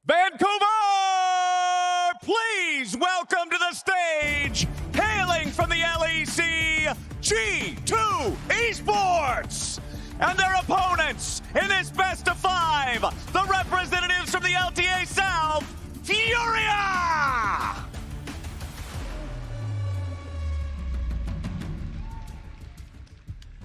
Vancouver, please welcome to the stage, hailing from the LEC, G2 Esports, and their opponents in this best of five, the representatives from the LTA South, Furia!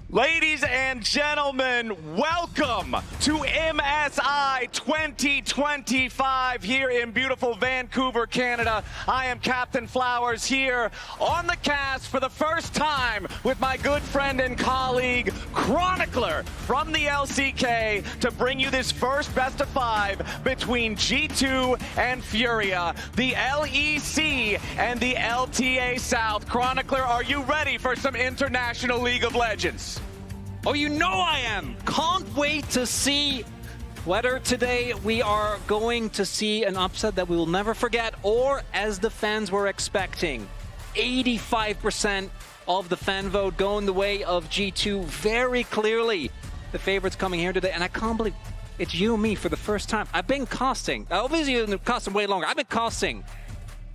Ladies and gentlemen, welcome to MSI 2025 here in beautiful Vancouver, Canada. I am Captain Flowers here on the cast for the first time with my good friend and colleague, Chronicler from the LCK, to bring you this first best of five between G2 and Furia, the LEC and the LTA South. Chronicler, are you ready for some international League of Legends? Oh, you know I am! Can't wait to see whether today we are going to see an upset that we will never forget, or as the fans were expecting, 85% of the fan vote going the way of G2 very clearly. The favorites coming here today, and I can't believe it's you and me for the first time. I've been casting, obviously you've been casting way longer. I've been casting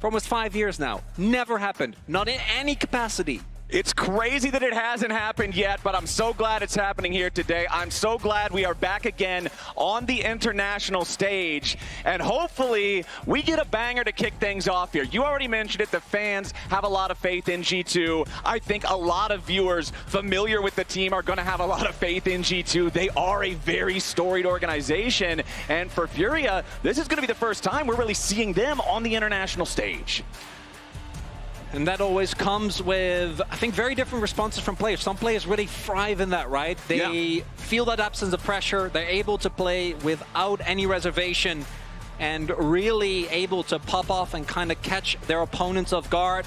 for almost 5 years now. Never happened, not in any capacity. It's crazy that it hasn't happened yet, but I'm so glad it's happening here today. I'm so glad we are back again on the international stage, and hopefully we get a banger to kick things off here. You already mentioned it, the fans have a lot of faith in G2. I think a lot of viewers familiar with the team are going to have a lot of faith in G2. They are a very storied organization, and for Furia, this is going to be the first time we're really seeing them on the international stage. And that always comes with, I think, very different responses from players. Some players really thrive in that, right? They feel that absence of pressure. They're able to play without any reservation and really able to pop off and kind of catch their opponents off guard.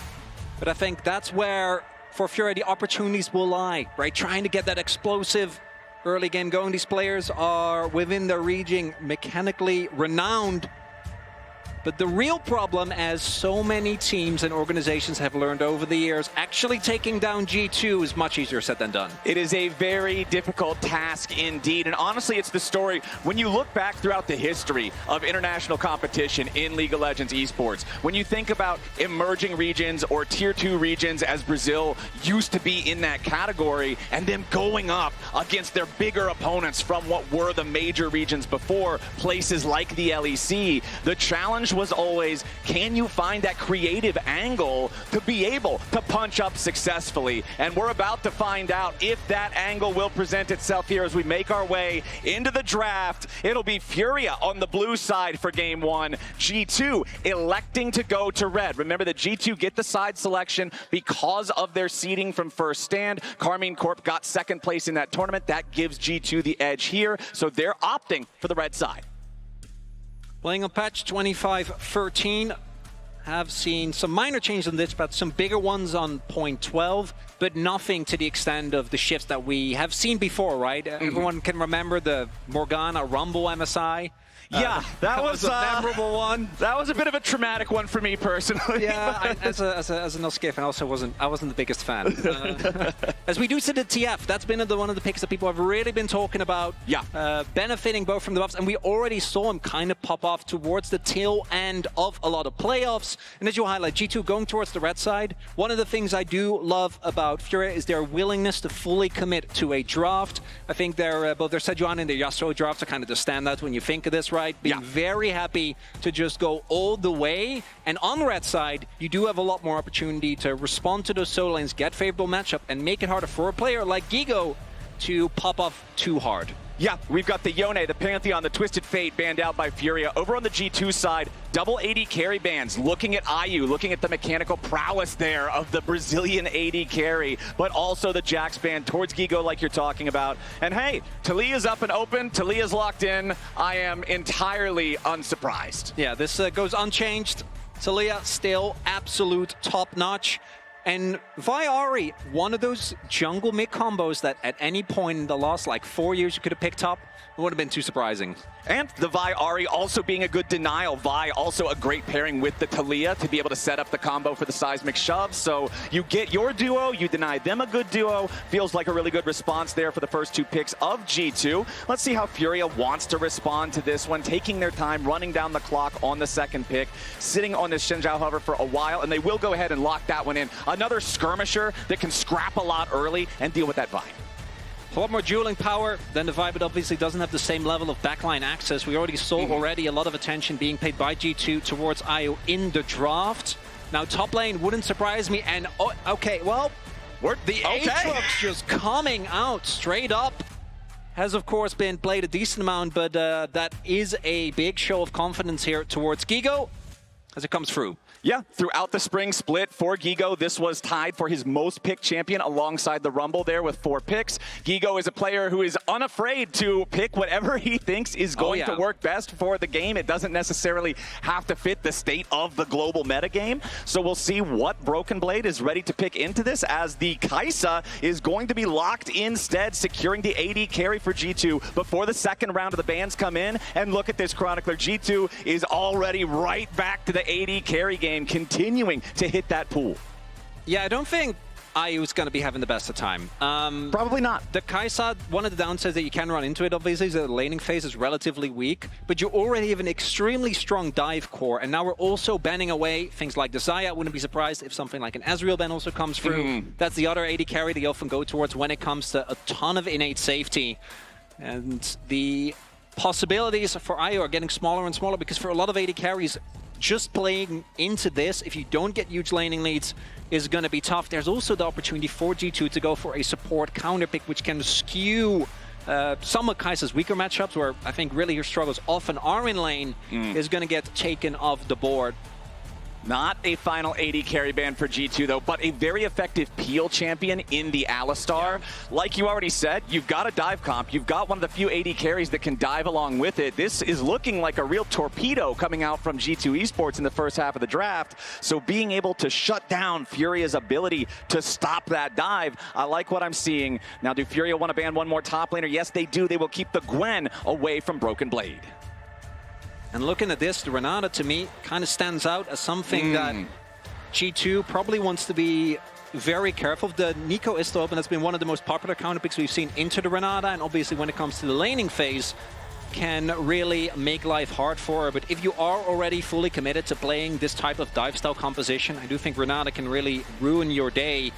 But I think that's where, for Furia, the opportunities will lie, right? Trying to get that explosive early game going. These players are within their region mechanically renowned. But the real problem, as so many teams and organizations have learned over the years, actually taking down G2 is much easier said than done. It is a very difficult task indeed, and honestly, it's the story. When you look back throughout the history of international competition in League of Legends esports, when you think about emerging regions or tier 2 regions, as Brazil used to be in that category, and then going up against their bigger opponents from what were the major regions before, places like the LEC, the challenge was always, can you find that creative angle to be able to punch up successfully? And we're about to find out if that angle will present itself here as we make our way into the draft. It'll be Furia on the blue side for game one. G2 electing to go to red. Remember that G2 get the side selection because of their seeding from first stand. Carmine Corp got second place in that tournament. That gives G2 the edge here. So they're opting for the red side. Playing on patch 25.13, have seen some minor changes on this, but some bigger ones on point 12, but nothing to the extent of the shifts that we have seen before, right? Everyone can remember the Morgana Rumble MSI. Yeah, that was a memorable one. That was a bit of a traumatic one for me personally. Yeah, as an LCK fan, I wasn't the biggest fan. As we do see the TF, that's been one of the picks that people have really been talking about. Yeah, benefiting both from the buffs, and we already saw him kind of pop off towards the tail end of a lot of playoffs. And as you highlight, G2 going towards the red side. One of the things I do love about Furia is their willingness to fully commit to a draft. I think both their Sejuani and their Yasuo drafts are kind of the standouts when you think of this, right? Being very happy to just go all the way. And on the red side, you do have a lot more opportunity to respond to those solo lanes, get favorable matchup, and make it harder for a player like Gigo to pop off too hard. Yeah, we've got the Yone, the Pantheon, the Twisted Fate banned out by Furia. Over on the G2 side, double AD carry bans, looking at IU, looking at the mechanical prowess there of the Brazilian AD carry, but also the Jax ban towards Gigo like you're talking about. And hey, Talia's up and open, Talia's locked in. I am entirely unsurprised. Yeah, this goes unchanged. Talia still absolute top-notch. And Viari, one of those jungle mid combos that at any point in the last like 4 years you could have picked up, it wouldn't have been too surprising. And the Vi Ahri also being a good denial. Vi also a great pairing with the Talia to be able to set up the combo for the seismic shove. So you get your duo, you deny them a good duo. Feels like a really good response there for the first 2 picks of G2. Let's see how Furia wants to respond to this one, taking their time, running down the clock on the second pick, sitting on this Xin Zhao hover for a while, and they will go ahead and lock that one in. Another skirmisher that can scrap a lot early and deal with that Vi. A lot more dueling power than the Vi, but obviously doesn't have the same level of backline access. We already saw a lot of attention being paid by G2 towards IO in the draft. Now top lane wouldn't surprise me, and okay, well, the Aatrox just coming out straight up. Has of course been played a decent amount, but that is a big show of confidence here towards Gigo as it comes through. Yeah, throughout the spring split for Gigo, this was tied for his most picked champion alongside the Rumble there with 4 picks. Gigo is a player who is unafraid to pick whatever he thinks is going to work best for the game. It doesn't necessarily have to fit the state of the global metagame. So we'll see what Broken Blade is ready to pick into this, as the Kai'Sa is going to be locked instead, securing the AD carry for G2 before the second round of the bans come in. And look at this Chronicler. G2 is already right back to the AD carry game, continuing to hit that pool. Yeah, I don't think IU's going to be having the best of time. Probably not. The Kai'Sa, one of the downsides that you can run into it, obviously, is that the laning phase is relatively weak, but you already have an extremely strong dive core, and now we're also banning away things like the Xayah. Wouldn't be surprised if something like an Ezreal ban also comes through. That's the other AD carry they often go towards when it comes to a ton of innate safety. And the possibilities for IU are getting smaller and smaller, because for a lot of AD carries, just playing into this, if you don't get huge laning leads, is going to be tough. There's also the opportunity for G2 to go for a support counter pick, which can skew some of Kai'Sa's weaker matchups, where I think really your struggles often are in lane, is going to get taken off the board. Not a final AD carry ban for G2 though, but a very effective peel champion in the Alistar. Yeah. Like you already said, you've got a dive comp. You've got one of the few AD carries that can dive along with it. This is looking like a real torpedo coming out from G2 Esports in the first half of the draft. So being able to shut down Furia's ability to stop that dive, I like what I'm seeing. Now, do Furia want to ban one more top laner? Yes, they do. They will keep the Gwen away from Broken Blade. And looking at this, the Renata, to me, kind of stands out as something that G2 probably wants to be very careful of. The Nico is still open. That's been one of the most popular counter picks we've seen into the Renata, and obviously when it comes to the laning phase, can really make life hard for her. But if you are already fully committed to playing this type of dive style composition, I do think Renata can really ruin your day,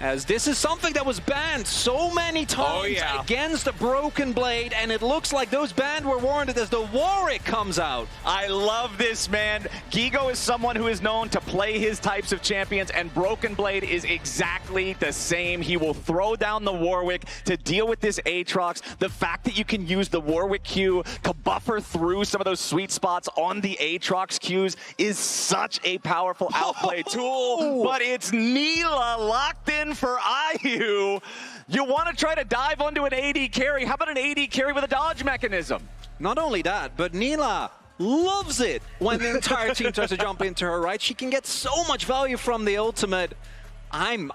as this is something that was banned so many times against the Broken Blade, and it looks like those bans were warranted as the Warwick comes out. I love this, man. Gigo is someone who is known to play his types of champions, and Broken Blade is exactly the same. He will throw down the Warwick to deal with this Aatrox. The fact that you can use the Warwick Q to buffer through some of those sweet spots on the Aatrox Qs is such a powerful outplay tool, but it's Neela locked in for IU. You want to try to dive onto an AD carry. How about an AD carry with a dodge mechanism? Not only that, but Neela loves it when the entire team tries to jump into her, right? She can get so much value from the ultimate. I'm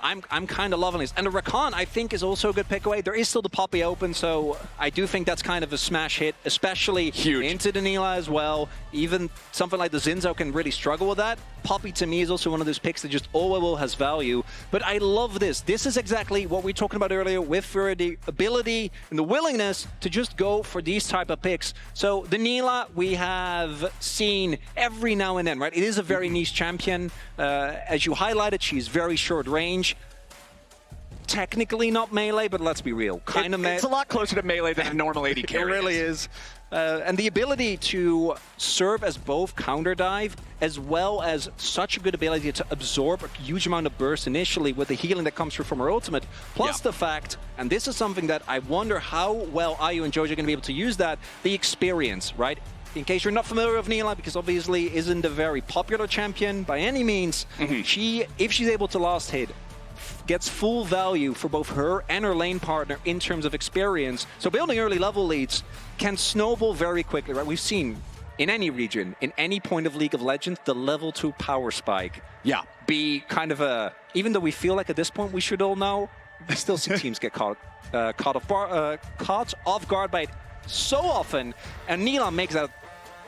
kind of loving this. And the Rakan, I think, is also a good pick away. There is still the Poppy open, so I do think that's kind of a smash hit, especially into the Neela as well. Even something like the Zinzo can really struggle with that. Poppy, to me, is also one of those picks that just always has value. But I love this. This is exactly what we were talking about earlier with Furia, the ability and the willingness to just go for these type of picks. So the Neela we have seen every now and then, right? It is a very niche champion. As you highlighted, she's very short range. Technically not melee, but let's be real. It's a lot closer to melee than a normal AD carry. It really is. And the ability to serve as both counter dive as well as such a good ability to absorb a huge amount of burst initially with the healing that comes through from her ultimate, plus the fact, and this is something that I wonder how well IU and Jojo are going to be able to use that, the experience, right? In case you're not familiar with Neela, because obviously isn't a very popular champion by any means, if she's able to last hit, gets full value for both her and her lane partner in terms of experience. So building early level leads can snowball very quickly, right? We've seen in any region, in any point of League of Legends, the level 2 power spike. Yeah, be kind of a, even though we feel like at this point we should all know, we still see teams get caught off guard by it so often, and Nila makes that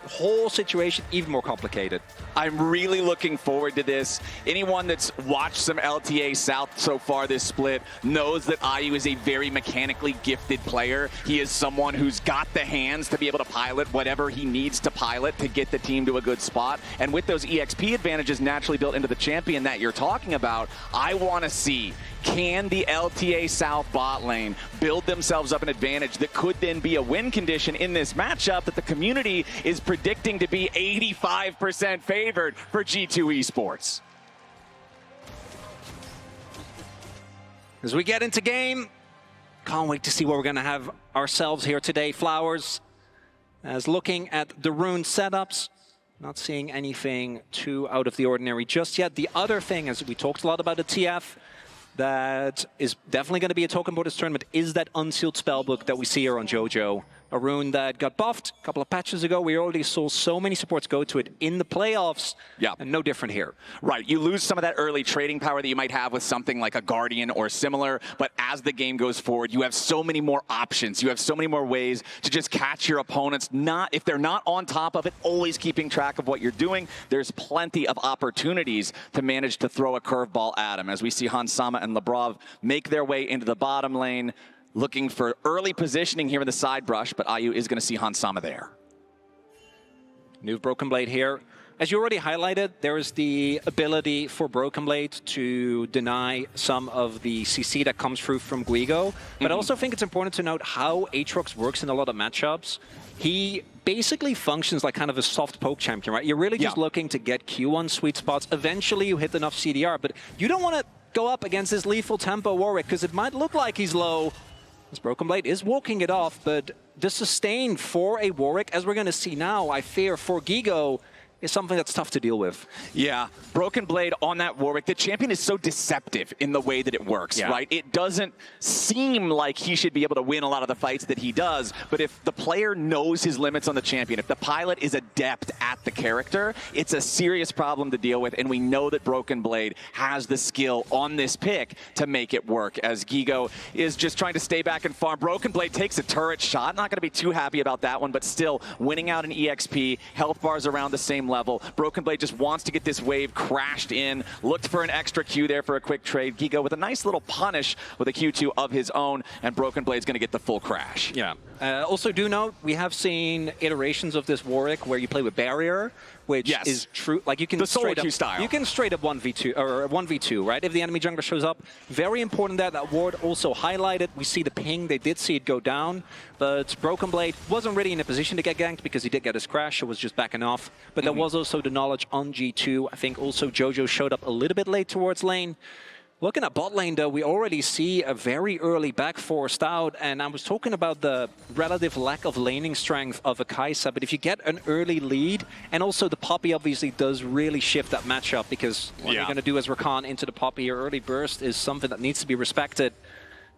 whole situation even more complicated. I'm really looking forward to this. Anyone that's watched some LTA South so far this split knows that IU is a very mechanically gifted player. He is someone who's got the hands to be able to pilot whatever he needs to pilot to get the team to a good spot. And with those EXP advantages naturally built into the champion that you're talking about, I want to see, can the LTA South bot lane build themselves up an advantage that could then be a win condition in this matchup that the community is predicting to be 85% favored for G2 Esports? As we get into game, can't wait to see what we're going to have ourselves here today. Flowers, as looking at the rune setups, not seeing anything too out of the ordinary just yet. The other thing, as we talked a lot about the TF, that is definitely going to be a token bonus tournament, is that unsealed spellbook that we see here on JoJo. A rune that got buffed a couple of patches ago. We already saw so many supports go to it in the playoffs, and no different here. Right, you lose some of that early trading power that you might have with something like a Guardian or similar, but as the game goes forward, you have so many more options. You have so many more ways to just catch your opponents, if they're not on top of it, always keeping track of what you're doing. There's plenty of opportunities to manage to throw a curveball at them, as we see Hansama and Labrov make their way into the bottom lane, looking for early positioning here in the side brush, but IU is going to see Hansama there. New Broken Blade here. As you already highlighted, there is the ability for Broken Blade to deny some of the CC that comes through from Guigo. But I also think it's important to note how Aatrox works in a lot of matchups. He basically functions like kind of a soft poke champion, right? You're really just looking to get Q1 sweet spots. Eventually you hit enough CDR, but you don't want to go up against this lethal tempo Warwick because it might look like he's low. This Broken Blade is walking it off, but the sustain for a Warwick, as we're going to see now, I fear for Gigo, is something that's tough to deal with. Yeah, Broken Blade on that Warwick. The champion is so deceptive in the way that it works, right? It doesn't seem like he should be able to win a lot of the fights that he does, but if the player knows his limits on the champion, if the pilot is adept at the character, it's a serious problem to deal with, and we know that Broken Blade has the skill on this pick to make it work, as Gigo is just trying to stay back and farm. Broken Blade takes a turret shot. Not going to be too happy about that one, but still winning out an EXP, health bars around the same level. Broken Blade just wants to get this wave crashed in, looked for an extra Q there for a quick trade. Gigo with a nice little punish with a Q2 of his own, and Broken Blade's going to get the full crash. Yeah. Also do note, we have seen iterations of this Warwick where you play with Barrier, which is true. Like you can the solo queue style. You can straight up 1v2 or 1v2, right? If the enemy jungler shows up, very important that ward also highlighted. We see the ping. They did see it go down, but Broken Blade wasn't really in a position to get ganked because he did get his crash. It was just backing off. But there was also the knowledge on G2. I think also JoJo showed up a little bit late towards lane. Looking at bot lane, though, we already see a very early back forced out, and I was talking about the relative lack of laning strength of a Kai'Sa, but if you get an early lead, and also the Poppy obviously does really shift that matchup, because what you're going to do as Rakan into the Poppy, your early burst is something that needs to be respected.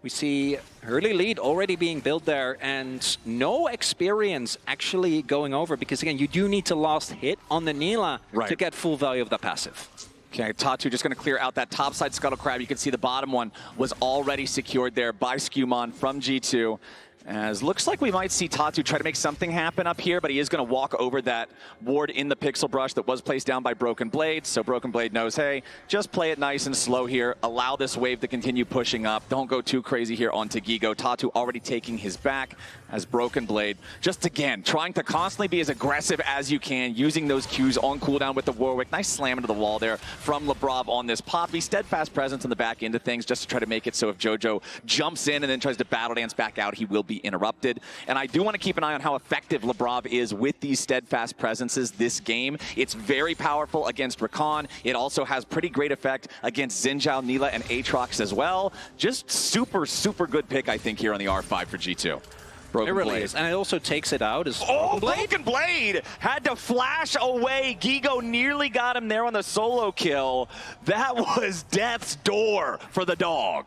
We see early lead already being built there, and no experience actually going over, because again, you do need to last hit on the Nila to get full value of that passive. Okay, Tatu just going to clear out that topside Scuttle Crab. You can see the bottom one was already secured there by Skumon from G2. As looks like we might see Tatu try to make something happen up here, but he is going to walk over that ward in the pixel brush that was placed down by Broken Blade. So Broken Blade knows, hey, just play it nice and slow here. Allow this wave to continue pushing up. Don't go too crazy here onto Gigo. Tatu already taking his back as Broken Blade, just again, trying to constantly be as aggressive as you can, using those Qs on cooldown with the Warwick. Nice slam into the wall there from Labrov on this Poppy. Steadfast presence on the back end of things just to try to make it so if JoJo jumps in and then tries to battle dance back out, he will be interrupted. And I do want to keep an eye on how effective Labrov is with these steadfast presences this game. It's very powerful against Rakan. It also has pretty great effect against Xin Zhao, Nila, and Aatrox as well. Just super, super good pick, I think, here on the R5 for G2. Broken it really Blade. is, and it also takes it out as Broken Blade had to flash away. Gigo nearly got him there on the solo kill. That was death's door for the dog.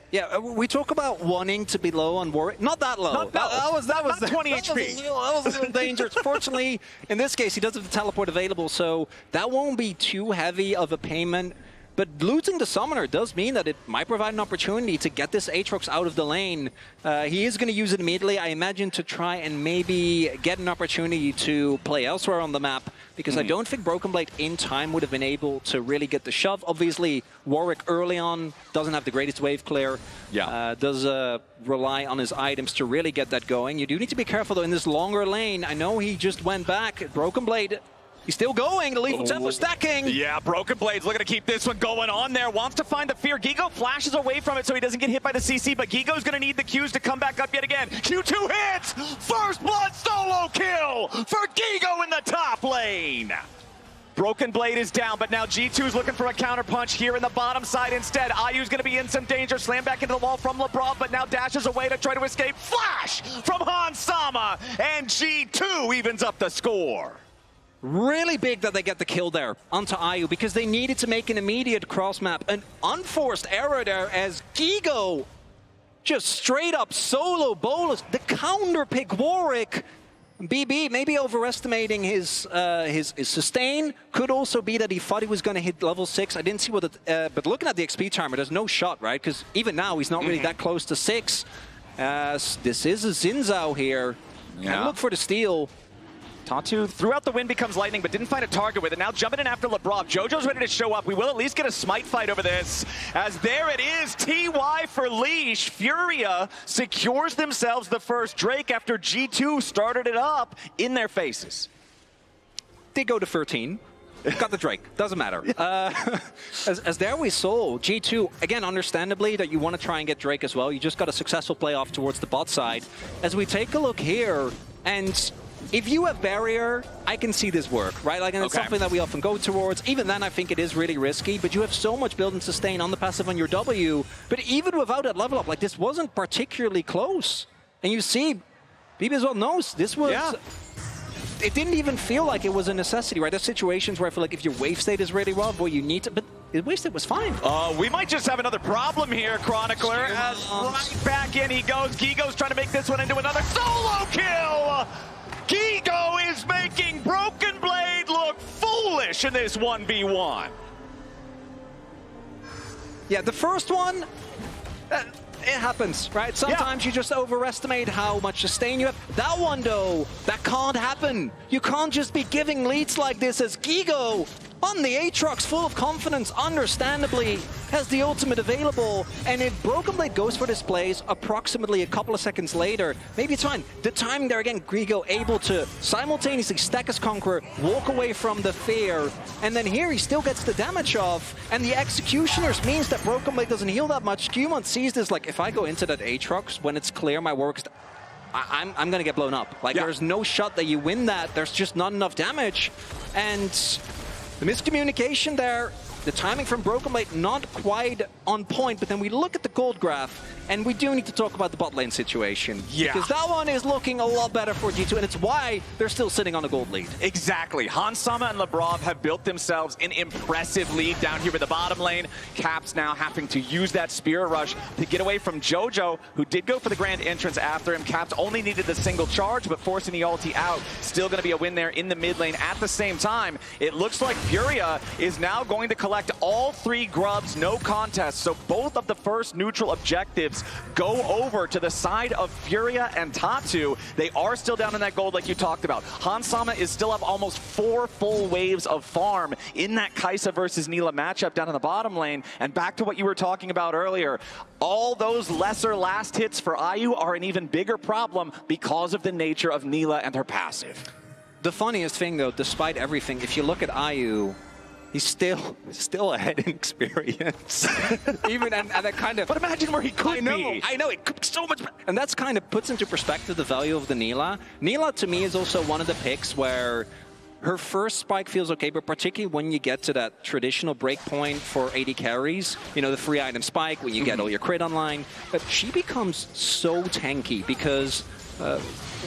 Yeah, we talk about wanting to be low on Warwick. Not that low. Not that, that was 20 HP. That was a little dangerous. Fortunately, in this case, he does have the teleport available, so that won't be too heavy of a payment. But losing the Summoner does mean that it might provide an opportunity to get this Aatrox out of the lane. He is going to use it immediately, I imagine, to try and maybe get an opportunity to play elsewhere on the map, because I don't think Broken Blade in time would have been able to really get the shove. Obviously, Warwick early on doesn't have the greatest wave clear. Yeah. Does rely on his items to really get that going. You do need to be careful, though, in this longer lane. I know he just went back. Broken Blade... He's still going. The Lethal Tempo stacking. Yeah, Broken Blade's looking to keep this one going on there. Wants to find the fear. Gigo flashes away from it so he doesn't get hit by the CC, but Gigo's going to need the Qs to come back up yet again. Q2 hits! First blood solo kill for Gigo in the top lane. Broken Blade is down, but now G2's looking for a counter punch here in the bottom side instead. Ayu's going to be in some danger. Slam back into the wall from LeBron, but now dashes away to try to escape. Flash from Hans Sama, and G2 evens up the score. Really big that they get the kill there onto Ayu, because they needed to make an immediate cross map. An unforced error there as Gigo just straight up solo bolus. The counter pick Warwick. BB maybe overestimating his sustain. Could also be that he thought he was going to hit level 6. I didn't see what it, but looking at the XP timer, there's no shot, right? Because even now he's not really that close to 6. This is a Xin here. And look for the steal. Tatu throughout the wind becomes lightning, but didn't find a target with it. Now jumping in after LeBron. Jojo's ready to show up. We will at least get a smite fight over this. As there it is, TY for Leash. Furia secures themselves the first Drake after G2 started it up in their faces. They go to 13. Got the Drake. Doesn't matter. As there we saw, G2, again, understandably, that you want to try and get Drake as well. You just got a successful playoff towards the bot side. As we take a look here, and... if you have barrier, I can see this work, right? Like, and it's something that we often go towards. Even then, I think it is really risky, but you have so much build and sustain on the passive on your W. But even without that level up, like, this wasn't particularly close. And you see, BB as well knows this was... it didn't even feel like it was a necessity, right? There's situations where I feel like if your wave state is really rough, well, you need to... but his wave state was fine. We might just have another problem here, Chronicler. As right back in he goes. Gigo's trying to make this one into another solo kill! Gigo is making Broken Blade look foolish in this 1v1. Yeah, the first one, it happens, right? Sometimes you just overestimate how much sustain you have. That one, though, that can't happen. You can't just be giving leads like this as Gigo on the Aatrox, full of confidence, understandably, has the ultimate available. And if Broken Blade goes for this plays approximately a couple of seconds later, maybe it's fine. The timing there again, Gigo able to simultaneously stack his Conqueror, walk away from the fear, and then here he still gets the damage off. And the Executioners means that Broken Blade doesn't heal that much. Qmon sees this like, if I go into that Aatrox when it's clear my work, I'm going to get blown up. Like, there's no shot that you win that. There's just not enough damage. And the miscommunication there, the timing from Broken Blade not quite on point, but then we look at the gold graph, and we do need to talk about the bot lane situation. Yeah. Because that one is looking a lot better for G2, and it's why they're still sitting on a gold lead. Exactly. Hans Sama and Lebrov have built themselves an impressive lead down here with the bottom lane. Caps now having to use that Spirit Rush to get away from Jojo, who did go for the grand entrance after him. Caps only needed the single charge, but forcing the ulti out. Still going to be a win there in the mid lane. At the same time, it looks like Furia is now going to collect all 3 grubs, no contest. So both of the first neutral objectives go over to the side of Furia and Tatu. They are still down in that gold like you talked about. Hans Sama is still up almost 4 full waves of farm in that Kai'Sa versus Nilah matchup down in the bottom lane. And back to what you were talking about earlier, all those lesser last hits for Ayu are an even bigger problem because of the nature of Nilah and her passive. The funniest thing, though, despite everything, if you look at Ayu, he's still ahead in experience. Even and that kind of. But imagine where he could be. I know it could be so much. And that's kind of puts into perspective the value of the Nilah. Nilah to me is also one of the picks where her first spike feels okay, but particularly when you get to that traditional break point for AD carries, you know, the free item spike when you get all your crit online, but she becomes so tanky because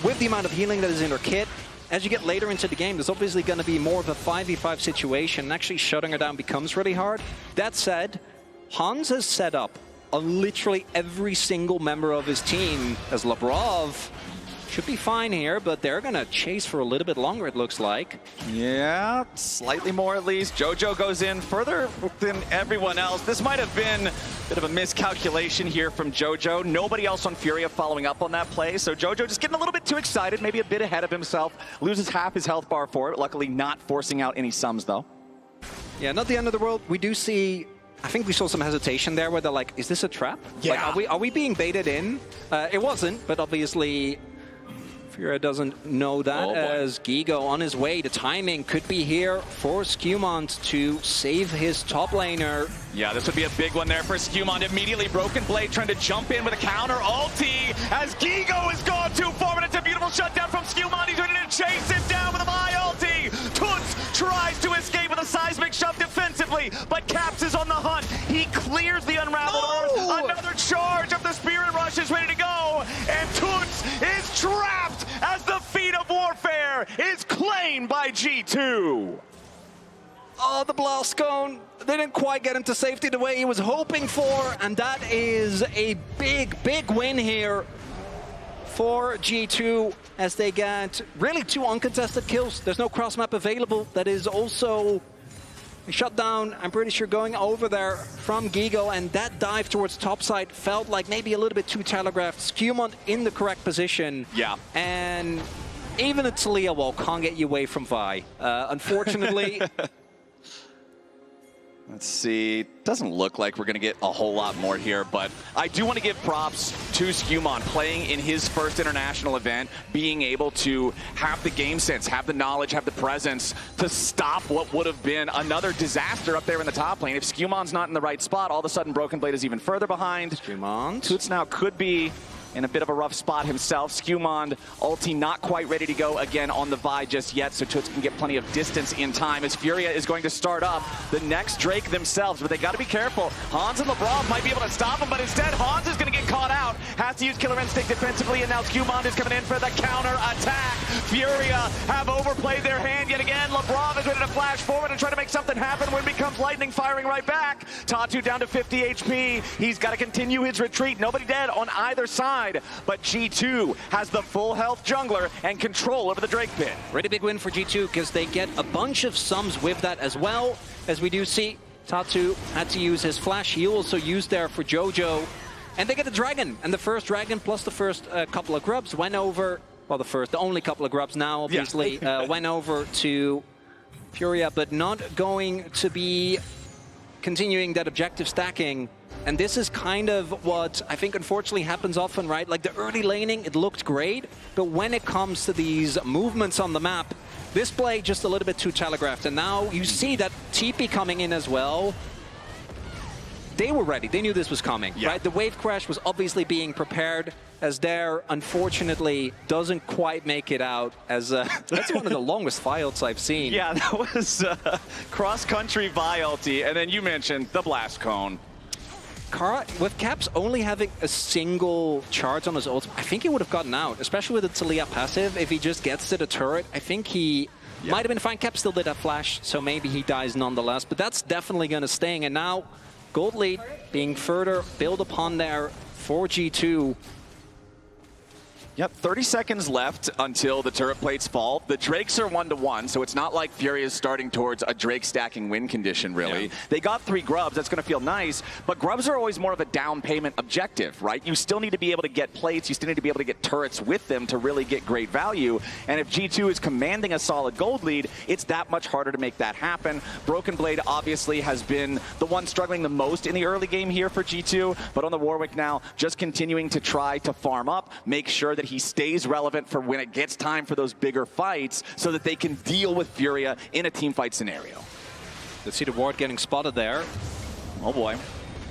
with the amount of healing that is in her kit. As you get later into the game, there's obviously going to be more of a 5v5 situation, and actually shutting her down becomes really hard. That said, Hans has set up on literally every single member of his team, as Labrov should be fine here, but they're going to chase for a little bit longer, it looks like. Yeah, slightly more at least. JoJo goes in further than everyone else. This might have been a bit of a miscalculation here from JoJo. Nobody else on Furia following up on that play, so JoJo just getting a little bit too excited, maybe a bit ahead of himself. Loses half his health bar for it, luckily not forcing out any sums though. Yeah, not the end of the world. We do see, I think we saw some hesitation there where they're like, is this a trap? Yeah. Like, are we being baited in? It wasn't, but obviously Furia doesn't know that, as Gigo on his way. The timing could be here for Skewmont to save his top laner. Yeah, this would be a big one there for Skewmont. Immediately Broken Blade trying to jump in with a counter ulti as Gigo has gone too far, and it's a beautiful shutdown from Skewmont. He's ready to chase him down with a my ulti. Toots tries to escape with a seismic shove defensively, but Caps is on the hunt. He clears the unraveled earth. Another charge of the Spirit Rush is ready to go, and Toots is trapped as the feat of warfare is claimed by G2. Oh, the blast cone. They didn't quite get him to safety the way he was hoping for, and that is a big, big win here for G2 as they get really 2 uncontested kills. There's no cross map available. That is also a shutdown, I'm pretty sure, going over there from Gigo, and that dive towards topside felt like maybe a little bit too telegraphed. Skewmont in the correct position. Yeah. And even a Talia wall can't get you away from Vi. Unfortunately. Let's see. Doesn't look like we're going to get a whole lot more here, but I do want to give props to Skewmont playing in his first international event, being able to have the game sense, have the knowledge, have the presence to stop what would have been another disaster up there in the top lane. If Skewmont's not in the right spot, all of a sudden Broken Blade is even further behind. Skewmont. Toots now could be in a bit of a rough spot himself. Skewmont ulti not quite ready to go again on the Vi just yet, so Toots can get plenty of distance in time as Furia is going to start up the next Drake themselves, but they got to be careful. Hans and Labrov might be able to stop him, but instead Hans is going to get caught out. Has to use Killer Instinct defensively, and now Skewmont is coming in for the counter attack. Furia have overplayed their hand yet again. Labrov is ready to flash forward and try to make something happen when it becomes lightning firing right back. Tatu down to 50 HP. He's got to continue his retreat. Nobody dead on either side. But G2 has the full health jungler and control over the Drake pit. Really big win for G2 because they get a bunch of sums with that as well. As we do see, Tatu had to use his flash. He also used there for JoJo. And they get the dragon. And the first dragon plus the first couple of grubs went over, well, the only couple of grubs now, obviously, went over to Furia, but not going to be continuing that objective stacking. And this is kind of what I think unfortunately happens often, right? Like the early laning, it looked great, but when it comes to these movements on the map, this play just a little bit too telegraphed. And now you see that TP coming in as well. They were ready. They knew this was coming, right? The wave crash was obviously being prepared, as there, unfortunately, doesn't quite make it out, as that's one of the longest Vi ults I've seen. Yeah, that was cross-country Vi ulti, and then you mentioned the blast cone. Kara, with Caps only having a single charge on his ult, I think he would have gotten out, especially with the Talia passive. If he just gets to the turret, I think he might have been fine. Caps still did have flash, so maybe he dies nonetheless, but that's definitely going to sting. And now, gold lead being further built upon there for G2. Yep, 30 seconds left until the turret plates fall. The Drakes are 1-1, so it's not like Furia is starting towards a Drake stacking win condition, really. Yeah. They got 3 grubs, that's going to feel nice, but grubs are always more of a down payment objective, right? You still need to be able to get plates, you still need to be able to get turrets with them to really get great value, and if G2 is commanding a solid gold lead, it's that much harder to make that happen. Broken Blade obviously has been the one struggling the most in the early game here for G2, but on the Warwick now, just continuing to try to farm up, make sure that he stays relevant for when it gets time for those bigger fights so that they can deal with Furia in a team fight scenario. Let's see the ward getting spotted there. Oh boy.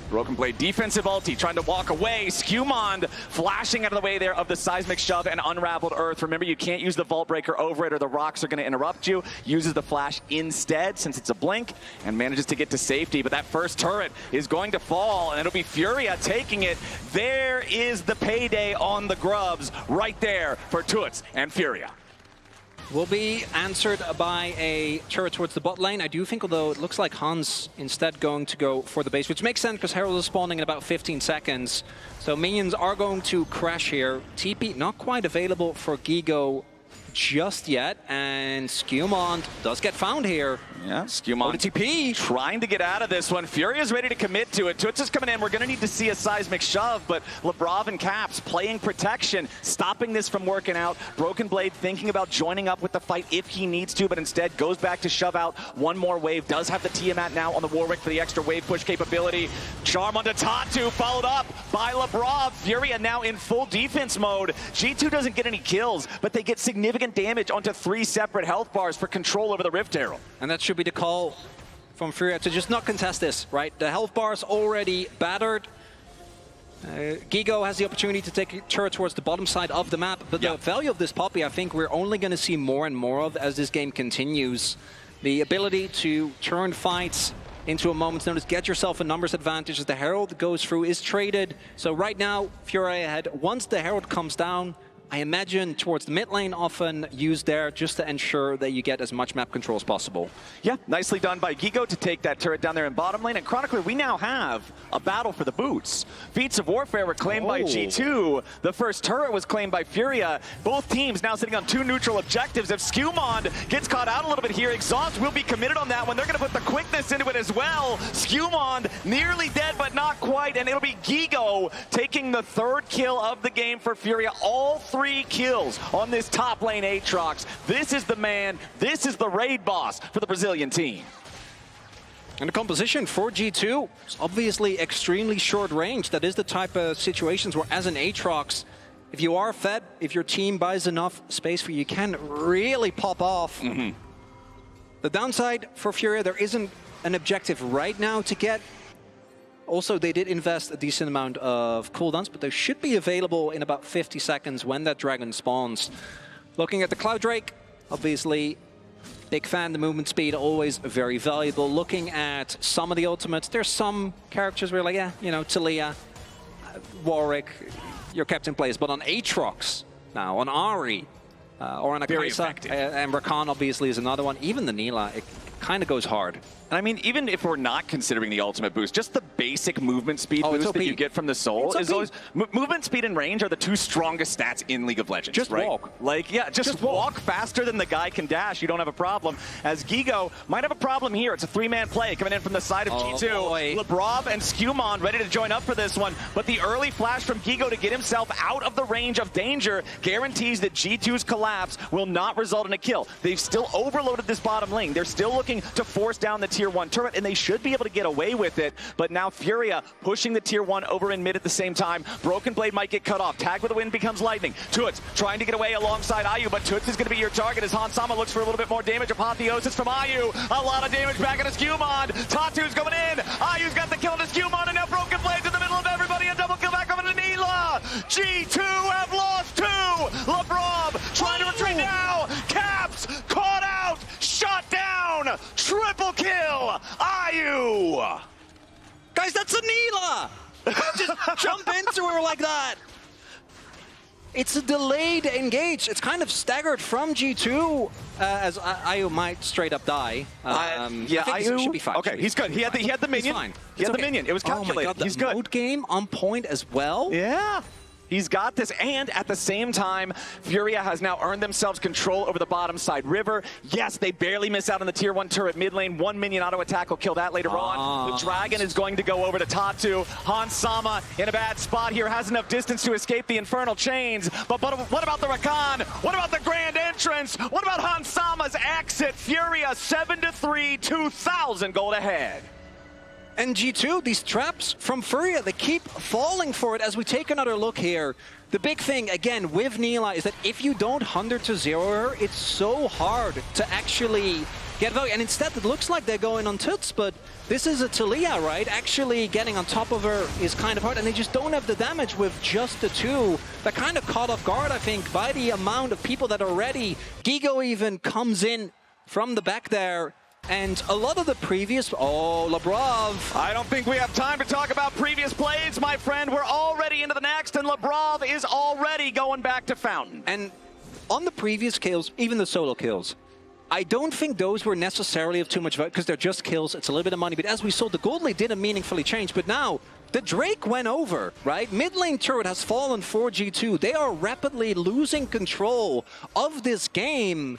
Broken Blade defensive ulti trying to walk away. Skewmont flashing out of the way there of the seismic shove and unraveled earth. Remember, you can't use the vault breaker over it or the rocks are going to interrupt you. Uses the flash instead since it's a blink and manages to get to safety. But that first turret is going to fall and it'll be Furia taking it. There is the payday on the grubs right there for Toots and Furia. will be answered by a turret towards the bot lane. I do think, although it looks like Hans instead going to go for the base, which makes sense because Herald is spawning in about 15 seconds. So minions are going to crash here. TP not quite available for Gigo just yet, and Skewmond does get found here. Yeah, Skewmond TP trying to get out of this one. Furia is ready to commit to it. Toots is coming in. We're going to need to see a seismic shove, but Labrov and Caps playing protection, stopping this from working out. Broken Blade thinking about joining up with the fight if he needs to, but instead goes back to shove out one more wave. Does have the Tiamat now on the Warwick for the extra wave push capability. Charm onto Tatu, followed up by Labrov. Furia now in full defense mode. G2 doesn't get any kills, but they get significant damage onto 3 separate health bars for control over the Rift Herald. And that should be the call from Furia to just not contest this, right? The health bar's already battered. Gigo has the opportunity to take a turret towards the bottom side of the map, but the value of this Poppy, I think we're only going to see more and more of as this game continues. The ability to turn fights into a moment's notice, get yourself a numbers advantage as the Herald goes through, is traded. So right now, Furia ahead. Once the Herald comes down, I imagine towards the mid lane often used there just to ensure that you get as much map control as possible. Yeah, nicely done by Gigo to take that turret down there in bottom lane. And Chronicler, we now have a battle for the boots. Feats of Warfare were claimed by G2. The first turret was claimed by Furia. Both teams now sitting on 2 neutral objectives. If Skewmond gets caught out a little bit here, Exhaust will be committed on that one. They're going to put the quickness into it as well. Skewmond nearly dead, but not quite. And it'll be Gigo taking the 3rd kill of the game for Furia. All 3 kills on this top lane Aatrox. This is the man, this is the raid boss for the Brazilian team. And the composition for G2 is obviously extremely short range. That is the type of situations where, as an Aatrox, if you are fed, if your team buys enough space for you, you can really pop off. The downside for Furia, there isn't an objective right now to get. Also, they did invest a decent amount of cooldowns, but they should be available in about 50 seconds when that dragon spawns. Looking at the Cloud Drake, obviously, big fan. The movement speed, always very valuable. Looking at some of the ultimates, there's some characters where, like, yeah, you know, Talia, Warwick, your captain plays. But on Aatrox now, on Ahri, or on Akaisa, and Rakan obviously is another one. Even the Nila, it kind of goes hard. And I mean, even if we're not considering the ultimate boost, just the basic movement speed boost that you get from the Soul is always... movement speed and range are the 2 strongest stats in League of Legends, just right? Walk. Like, yeah, just walk faster than the guy can dash. You don't have a problem. As Gigo might have a problem here. It's a 3-man play coming in from the side of G2. Labrov and Skewmond ready to join up for this one. But the early flash from Gigo to get himself out of the range of danger guarantees that G2's collapse will not result in a kill. They've still overloaded this bottom lane. They're still looking to force down the tier 1 turret, and they should be able to get away with it. But now Furia pushing the tier 1 over in mid at the same time. Broken Blade might get cut off. Tag with the wind becomes lightning. Toots trying to get away alongside Ayu, but Toots is going to be your target as Hans Sama looks for a little bit more damage. Apotheosis from Ayu. A lot of damage back into Skewmond. Tatu's going in. Ayu's got the kill into Skewmond, and now Broken Blade's in the middle of everybody. A double kill back over to Nila. G2 have lost 2. Labrov trying to retreat now. Caps caught out. Shot down. Triple kill. Ayu. Guys, that's a Nila. Just jump into her like that. It's a delayed engage. It's kind of staggered from G2 as Ayu might straight up die. Yeah, Ayu should be fine. Okay, he's good. He had the minion. He had the minion. It was calculated. Oh my God, he's good. Mode game on point as well. Yeah. He's got this, and at the same time, Furia has now earned themselves control over the bottom side river. Yes, they barely miss out on the tier 1 turret mid lane. 1 minion auto attack will kill that later on. The dragon is going to go over to Tatu. Hans Sama in a bad spot here, has enough distance to escape the infernal chains. But what about the Rakan? What about the grand entrance? What about Hans Sama's exit? Furia 7-3, 2,000 gold ahead. And G2, these traps from Furia, they keep falling for it as we take another look here. The big thing, again, with Nila is that if you don't 100 to 0 her, it's so hard to actually get value. And instead, it looks like they're going on Toots, but this is a Talia, right? Actually getting on top of her is kind of hard, and they just don't have the damage with just the 2. They're kind of caught off guard, I think, by the amount of people that are ready. Gigo even comes in from the back there. And a lot of the previous... Oh, Labrov. I don't think we have time to talk about previous plays, my friend. We're already into the next, and Labrov is already going back to Fountain. And on the previous kills, even the solo kills, I don't think those were necessarily of too much value because they're just kills. It's a little bit of money. But as we saw, the gold lead didn't meaningfully change. But now the Drake went over, right? Mid lane turret has fallen for G2. They are rapidly losing control of this game.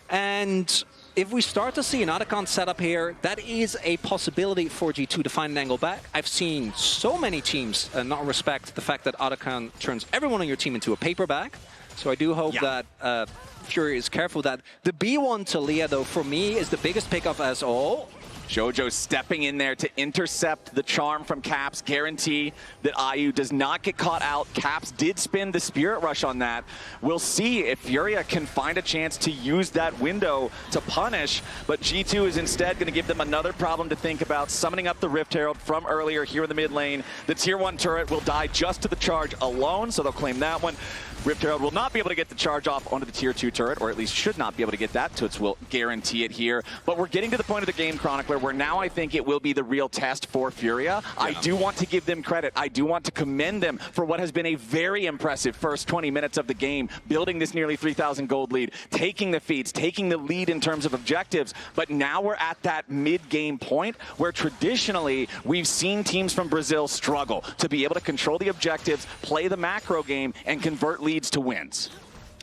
And if we start to see an Otacon setup here, that is a possibility for G2 to find an angle back. I've seen so many teams not respect the fact that Otacon turns everyone on your team into a paperback. So I do hope that Furia is careful with that. The B1 to Leah, though, for me, is the biggest pickup as all. Jojo stepping in there to intercept the charm from Caps, guarantee that IU does not get caught out. Caps did spin the Spirit Rush on that. We'll see if Furia can find a chance to use that window to punish, but G2 is instead going to give them another problem to think about, summoning up the Rift Herald from earlier here in the mid lane. The Tier 1 turret will die just to the charge alone, so they'll claim that one. Rift Herald will not be able to get the charge off onto the Tier 2 turret, or at least should not be able to get that. Toots will guarantee it here. But we're getting to the point of the game, Chronicler, where now I think it will be the real test for Furia. Yeah. I do want to give them credit. I do want to commend them for what has been a very impressive first 20 minutes of the game, building this nearly 3,000 gold lead, taking the feeds, taking the lead in terms of objectives. But now we're at that mid-game point where traditionally we've seen teams from Brazil struggle to be able to control the objectives, play the macro game, and convert leads to wins.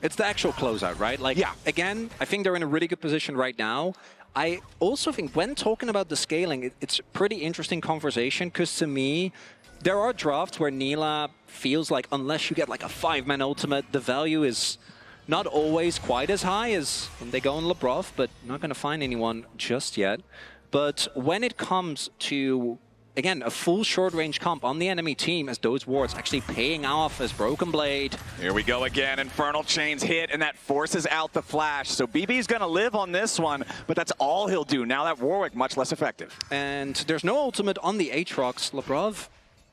It's the actual closeout, right? Like, again, I think they're in a really good position right now. I also think when talking about the scaling, it's a pretty interesting conversation, because to me, there are drafts where Nila feels like unless you get like a 5-man ultimate, the value is not always quite as high as when they go on Lebrov, but not going to find anyone just yet. But when it comes to, again, a full short-range comp on the enemy team, as those wards actually paying off as Broken Blade. Here we go again. Infernal Chains hit, and that forces out the flash. So BB's going to live on this one, but that's all he'll do. Now that Warwick, much less effective. And there's no ultimate on the Aatrox. Lebrov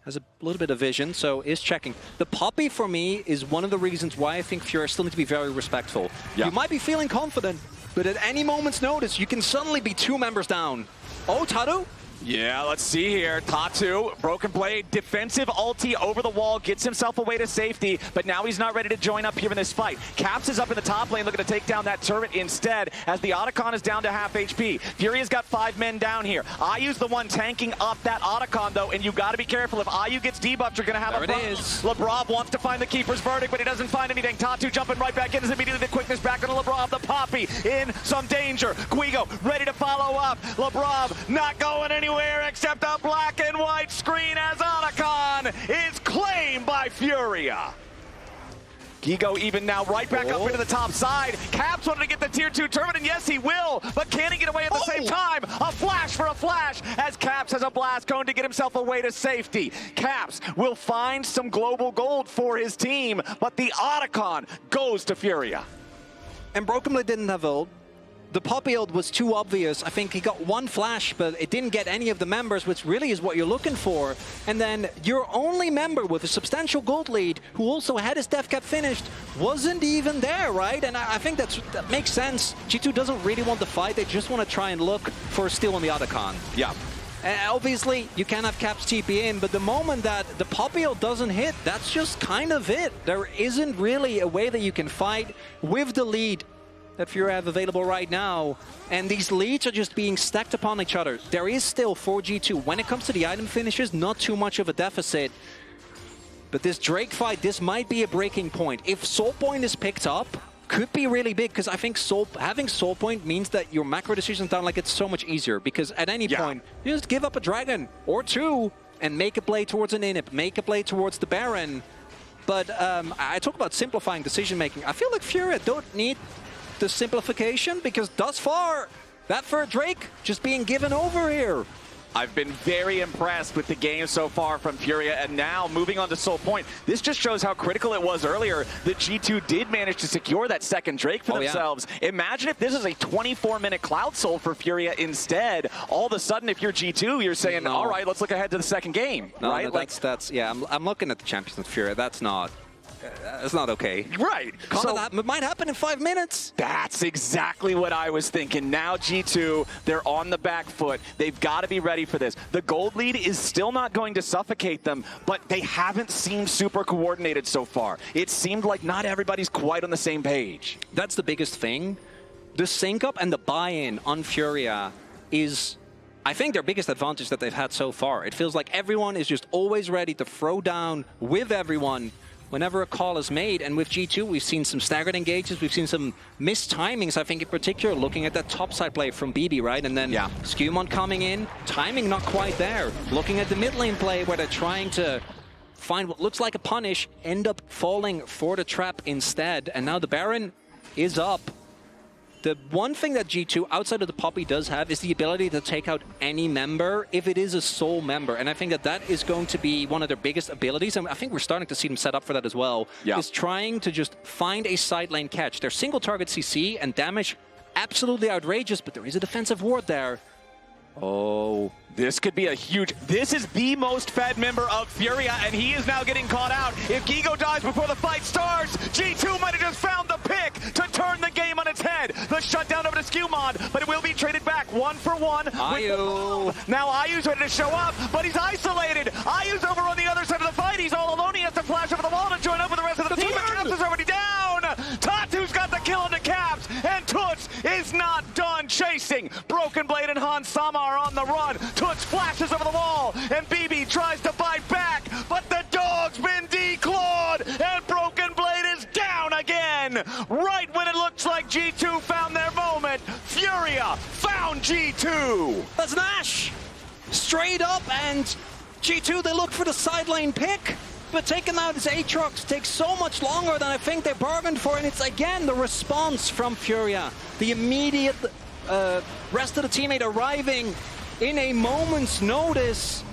has a little bit of vision, so is checking. The Poppy, for me, is one of the reasons why I think Furia still need to be very respectful. You might be feeling confident, but at any moment's notice, you can suddenly be 2 members down. Oh, Tadu? Yeah, let's see here. Tatu, Broken Blade, defensive ulti over the wall, gets himself away to safety, but now he's not ready to join up here in this fight. Caps is up in the top lane looking to take down that turret instead, as the Otacon is down to half HP. Furia's got 5 men down here. IU's the one tanking up that Otacon, though, and you got to be careful. If IU gets debuffed, you're going to have a problem. Lebrov wants to find the Keeper's Verdict, but he doesn't find anything. Tatu jumping right back in, is immediately the quickness back on Lebrov. The Poppy in some danger. Guigo ready to follow up. Lebrov not going anywhere except a black and white screen as Otacon is claimed by Furia. Gigo even now right back up into the top side. Caps wanted to get the Tier 2 turret, and yes, he will, but can he get away at the same time? A flash for a flash, as Caps has a blast cone to get himself away to safety. Caps will find some global gold for his team, but the Otacon goes to Furia. And Broken Blade didn't have ult. The Poppy ult was too obvious. I think he got 1 flash, but it didn't get any of the members, which really is what you're looking for. And then your only member with a substantial gold lead, who also had his death cap finished, wasn't even there, right? And I think that makes sense. G2 doesn't really want the fight. They just want to try and look for a steal on the Otacon. Yeah. Obviously, you can have Caps TP in, but the moment that the Poppy ult doesn't hit, that's just kind of it. There isn't really a way that you can fight with the lead that Furia have available right now, and these leads are just being stacked upon each other. There is still, for G2, when it comes to the item finishes, not too much of a deficit. But this Drake fight, this might be a breaking point. If Soul Point is picked up, could be really big, because I think having Soul Point means that your macro decisions down like it's so much easier, because at any point, you just give up a dragon or 2 and make a play towards an inhib, make a play towards the Baron. But I talk about simplifying decision making. I feel like Furia don't need the simplification, because thus far, that for Drake just being given over here. I've been very impressed with the game so far from Furia, and now moving on to Soul Point. This just shows how critical it was earlier that G2 did manage to secure that second Drake for themselves. Imagine if this is a 24-minute Cloud Soul for Furia instead. All of a sudden, if you're G2, you're saying, all right, let's look ahead to the second game, right? No, that's yeah, I'm looking at the champions of Furia. That's not It's not okay. Right. It might happen in 5 minutes. That's exactly what I was thinking. Now G2, they're on the back foot. They've got to be ready for this. The gold lead is still not going to suffocate them, but they haven't seemed super coordinated so far. It seemed like not everybody's quite on the same page. That's the biggest thing. The sync-up and the buy-in on Furia is, I think, their biggest advantage that they've had so far. It feels like everyone is just always ready to throw down with everyone whenever a call is made. And with G2, we've seen some staggered engages. We've seen some missed timings, I think, in particular, looking at that topside play from BB, right? And then Skewmon coming in, timing not quite there. Looking at the mid lane play where they're trying to find what looks like a punish, end up falling for the trap instead. And now the Baron is up. The one thing that G2, outside of the Poppy, does have is the ability to take out any member if it is a sole member. And I think that that is going to be one of their biggest abilities. And I think we're starting to see them set up for that as well. Is trying to just find a side lane catch. Their single target CC and damage, absolutely outrageous, but there is a defensive ward there. Oh. This could be a huge... This is the most fed member of Furia, and he is now getting caught out. If Gigo dies before the fight starts, G2 might have just found the pick to turn the game on its head. The shutdown over to Skewmon, but it will be traded back 1-for-1. Ayu. Now Ayu's ready to show up, but he's isolated. Ayu's over on the other side of the fight. He's all alone. He has to flash over the wall to join up with the rest of the team. But Caps is already down. Tatu's got the kill on the Caps, and Toots is not done chasing. Broken Blade and Han Sama are on the run. Toots flashes over the wall, and BB tries to bite back, but the dog's been declawed, and Broken Blade is down again. Right when it looks like G2 found their moment, Furia found G2. That's Nash! Straight up, and G2, they look for the side lane pick. But taking out his Aatrox takes so much longer than I think they bargained for, and it's again the response from Furia. The immediate rest of the teammate arriving in a moment's notice.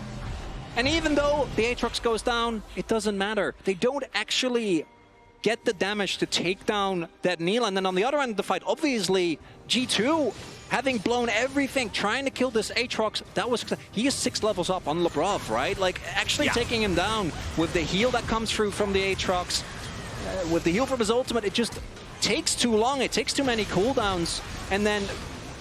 And even though the Aatrox goes down, it doesn't matter. They don't actually get the damage to take down that Neil. And then on the other end of the fight, obviously, G2, having blown everything, trying to kill this Aatrox, he is 6 levels up on Labrov, right? Like, actually taking him down with the heal that comes through from the Aatrox, with the heal from his ultimate, it just takes too long. It takes too many cooldowns. And then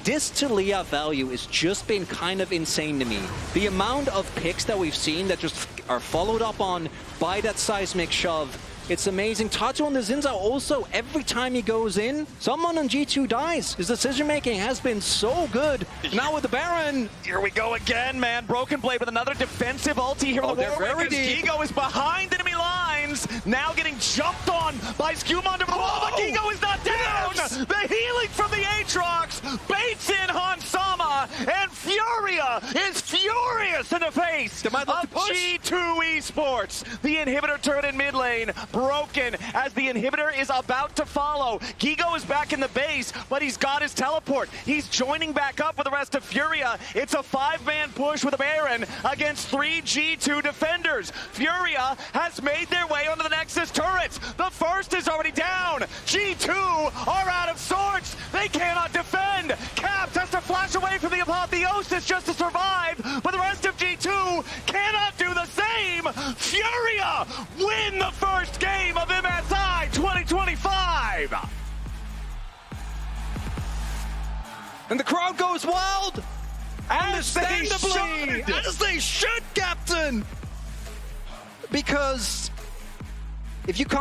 this to Leah value has just been kind of insane to me. The amount of picks that we've seen that just are followed up on by that seismic shove, it's amazing. Tatu on the Zinza also, every time he goes in, someone on G2 dies. His decision-making has been so good. Now with the Baron. Here we go again, man. Broken Blade with another defensive ulti here with the Warwick. Gigo is behind enemy lines. Now getting jumped on by Skewmon over the wall, but Gigo is not down. The healing from the Aatrox baits in Han Sama, and Furia is furious in the face of G2 Esports. The inhibitor turret in mid lane broken as the inhibitor is about to follow. Gigo is back in the base, but he's got his teleport. He's joining back up with the rest of Furia. It's a 5-man push with a Baron against 3 G2 defenders. Furia has made their way onto the Nexus turrets. The first is already down. G2 are out of sorts. They cannot defend. Caps has to flash away from the apotheosis just to survive, but the rest of G2 cannot do the same. Furia win the first game of MSI 2025. And the crowd goes wild. Understandably. As they should, Captain. Because if you come